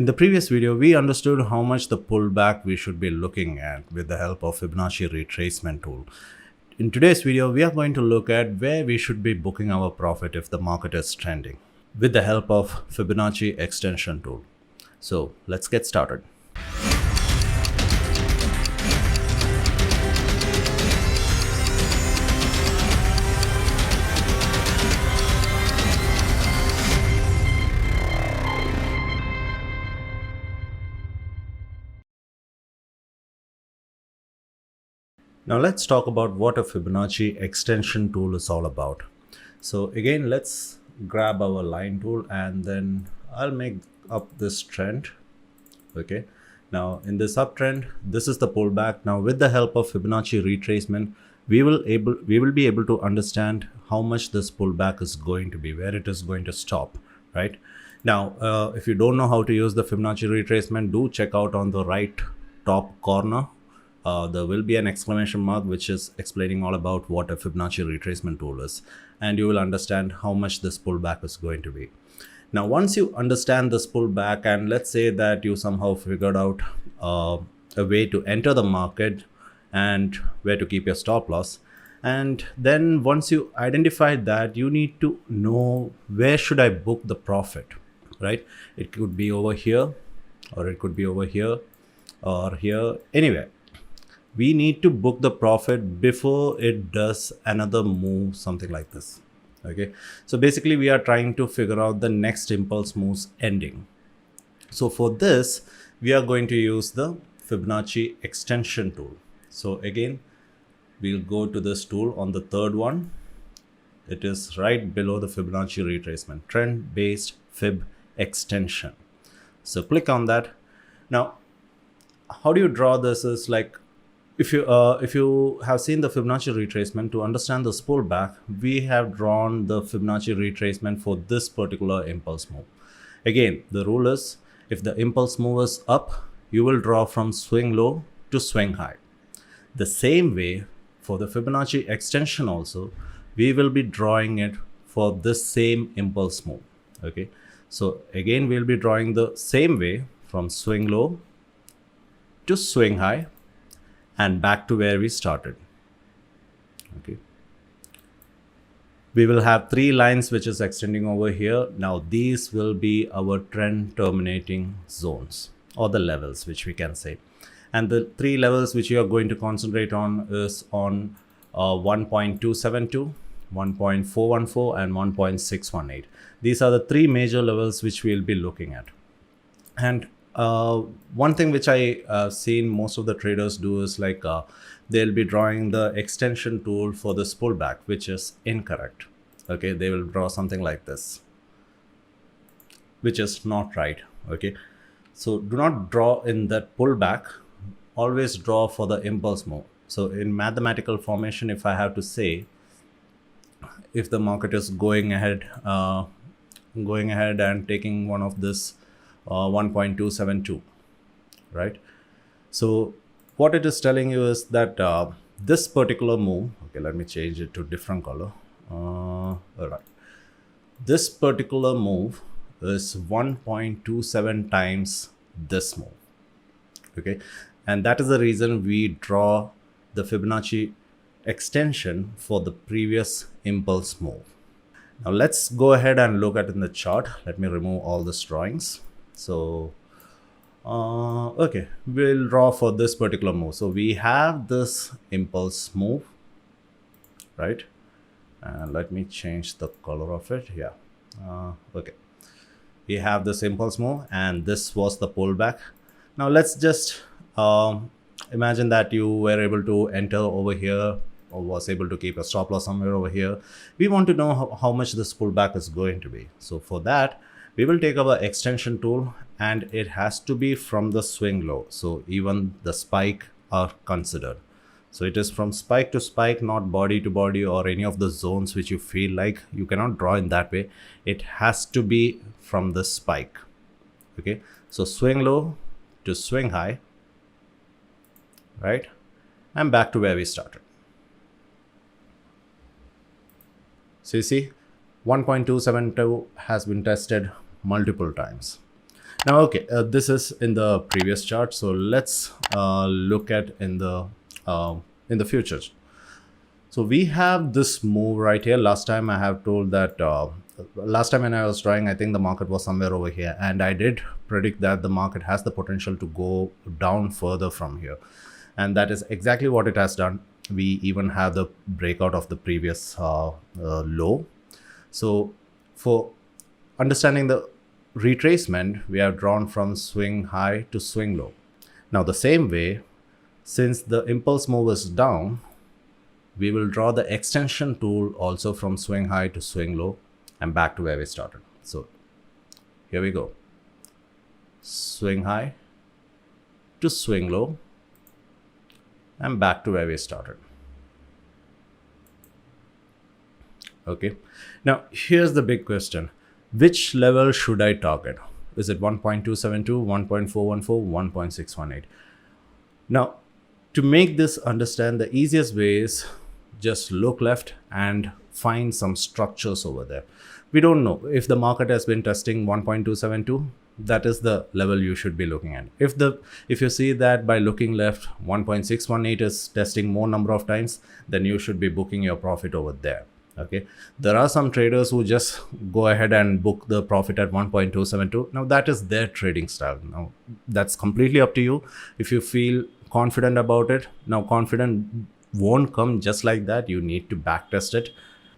In the previous video, we understood how much the pullback we should be looking at with the help of Fibonacci Retracement tool. In today's video, we are going to look at where we should be booking our profit if the market is trending with the help of Fibonacci Extension tool. So let's get started. Now let's talk about what a Fibonacci extension tool is all about. So again, let's grab our line tool and then I'll make up this trend. Okay. Now in this uptrend, this is the pullback. Now with the help of Fibonacci retracement, we will be able to understand how much this pullback is going to be, where it is going to stop, right? Now, if you don't know how to use the Fibonacci retracement, do check out on the right top corner. There will be an exclamation mark which is explaining all about what a Fibonacci retracement tool is, and you will understand how much this pullback is going to be. Now once you understand this pullback, and let's say that you somehow figured out a way to enter the market and where to keep your stop loss, and then once you identified that, you need to know where should I book the profit, right? It could be over here, or it could be over here, or here, anywhere. We need to book the profit before it does another move, something like this. Okay, so basically we are trying to figure out the next impulse moves ending. So for this, we are going to use the Fibonacci extension tool. So again, we'll go to this tool on the third one. It is right below the Fibonacci retracement, trend based Fib extension. So click on that. Now, how do you draw this? Is like, if you have seen the Fibonacci retracement, to understand this pullback, we have drawn the Fibonacci retracement for this particular impulse move. Again, the rule is, if the impulse move is up, you will draw from swing low to swing high. The same way for the Fibonacci extension also, we will be drawing it for this same impulse move. Okay, so again, we'll be drawing the same way from swing low to swing high and back to where we started. Okay, we will have three lines which is extending over here. Now these will be our trend terminating zones, or the levels which we can say, and the three levels which you are going to concentrate on is on 1.272, 1.414 and 1.618. These are the three major levels which we'll be looking at. And one thing which I seen most of the traders do is like they'll be drawing the extension tool for this pullback, which is incorrect. Okay, they will draw something like this, which is not right. Okay, so do not draw in that pullback, always draw for the impulse move. So in mathematical formation, if I have to say, if the market is going ahead and taking one of this 1.272, right? So what it is telling you is that this particular move, okay, let me change it to different color. All right, this particular move is 1.27 times this move. Okay, and that is the reason we draw the Fibonacci extension for the previous impulse move. Now let's go ahead and look at it in the chart. Let me remove all these drawings. So okay, we'll draw for this particular move. So we have this impulse move, right? And let me change the color of it. Yeah, okay, we have this impulse move and this was the pullback. Now let's just imagine that you were able to enter over here, or was able to keep a stop loss somewhere over here. We want to know how much this pullback is going to be. So for that, we will take our extension tool, and it has to be from the swing low. So even the spike are considered. So it is from spike to spike, not body to body or any of the zones which you feel like. You cannot draw in that way. It has to be from the spike. Okay, so swing low to swing high, right? And back to where we started. So you see, 1.272 has been tested multiple times. Now, okay, this is in the previous chart. So let's look at in the future. So we have this move right here. Last time I have told that last time when I was drawing, I think the market was somewhere over here, and I did predict that the market has the potential to go down further from here, and that is exactly what it has done. We even have the breakout of the previous low. So for understanding the retracement, we have drawn from swing high to swing low. Now the same way, since the impulse move is down, we will draw the extension tool also from swing high to swing low and back to where we started. So here we go. Swing high to swing low and back to where we started. Okay. Now here's the big question. Which level should I target? Is it 1.272, 1.414, 1.618? Now, to make this understand, the easiest way is just look left and find some structures over there. We don't know if the market has been testing 1.272. That is the level you should be looking at. If you see that by looking left, 1.618 is testing more number of times, then you should be booking your profit over there. Okay, there are some traders who just go ahead and book the profit at 1.272. Now that is their trading style. Now that's completely up to you. If you feel confident about it, now confident won't come just like that. You need to back test it.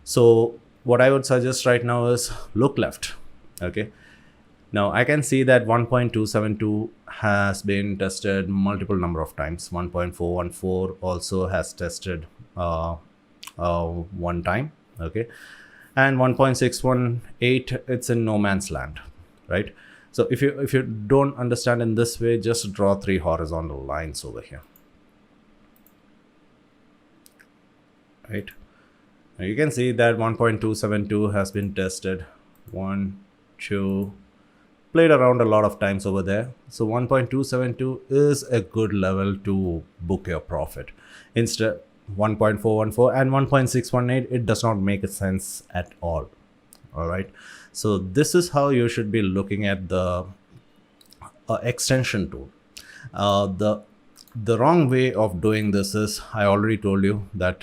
So what I would suggest right now is look left. Okay, now I can see that 1.272 has been tested multiple number of times. 1.414 also has tested one time. Okay, and 1.618, it's in no man's land, right? So if you don't understand in this way, just draw 3 horizontal lines over here, right? Now you can see that 1.272 has been tested 1, 2, played around a lot of times over there. So 1.272 is a good level to book your profit. Instead 1.414 and 1.618, it does not make sense at all. All right, so this is how you should be looking at the extension tool. The wrong way of doing this is, I already told you that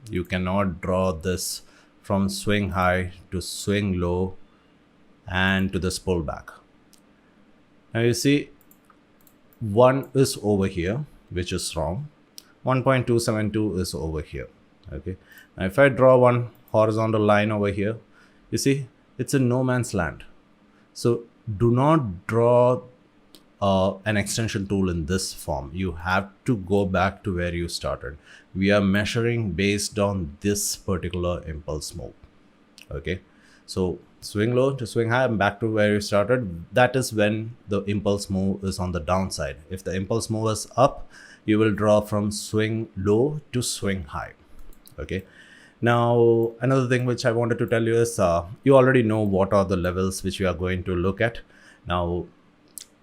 you cannot draw this from swing high to swing low and to this pullback. Now you see, one is over here, which is wrong. 1.272 is over here. Okay, now if I draw one horizontal line over here, you see it's in no man's land. So do not draw an extension tool in this form. You have to go back to where you started. We are measuring based on this particular impulse move. Okay, so swing low to swing high and back to where you started. That is when the impulse move is on the downside. If the impulse move is up, you will draw from swing low to swing high. Okay, now another thing which I wanted to tell you is you already know what are the levels which you are going to look at. Now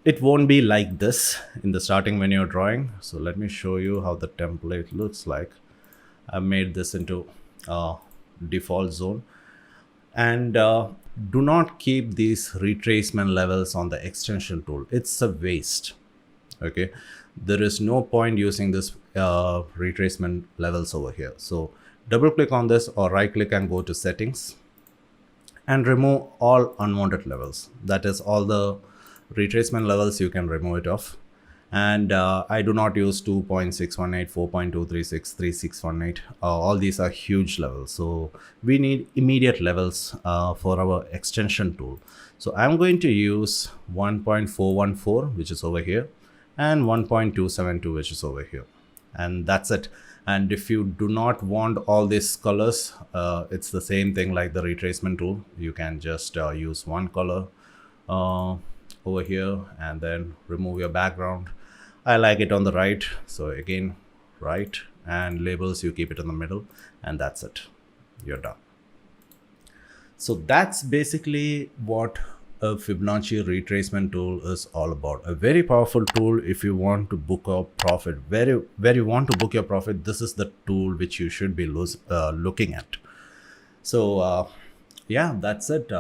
it won't be like this in the starting when you're drawing. So let me show you how the template looks like. I made this into default zone, and do not keep these retracement levels on the extension tool. It's a waste. Okay, there is no point using this retracement levels over here. So double click on this or right click and go to settings and remove all unwanted levels. That is all the retracement levels, you can remove it off. And I do not use 2.618, 4.236, 3618. All these are huge levels, so we need immediate levels for our extension tool. So I'm going to use 1.414, which is over here, and 1.272, which is over here, and that's it. And if you do not want all these colors, it's the same thing like the retracement tool. You can just use one color over here and then remove your background. I like it on the right, so again right, and labels you keep it in the middle, and that's it, you're done. So that's basically what a Fibonacci retracement tool is all about. A very powerful tool if you want to book a profit. Where you want to book your profit, this is the tool which you should be looking at. So yeah, that's it.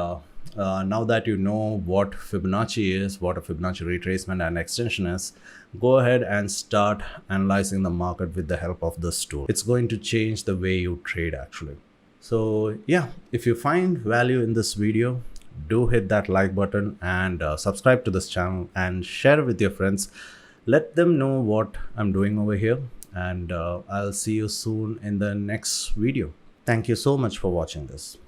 now that you know what Fibonacci is, what a Fibonacci retracement and extension is, go ahead and start analyzing the market with the help of this tool. It's going to change the way you trade actually. So yeah, if you find value in this video, do hit that like button and subscribe to this channel and share it with your friends. Let them know what I'm doing over here, and I'll see you soon in the next video. Thank you so much for watching this.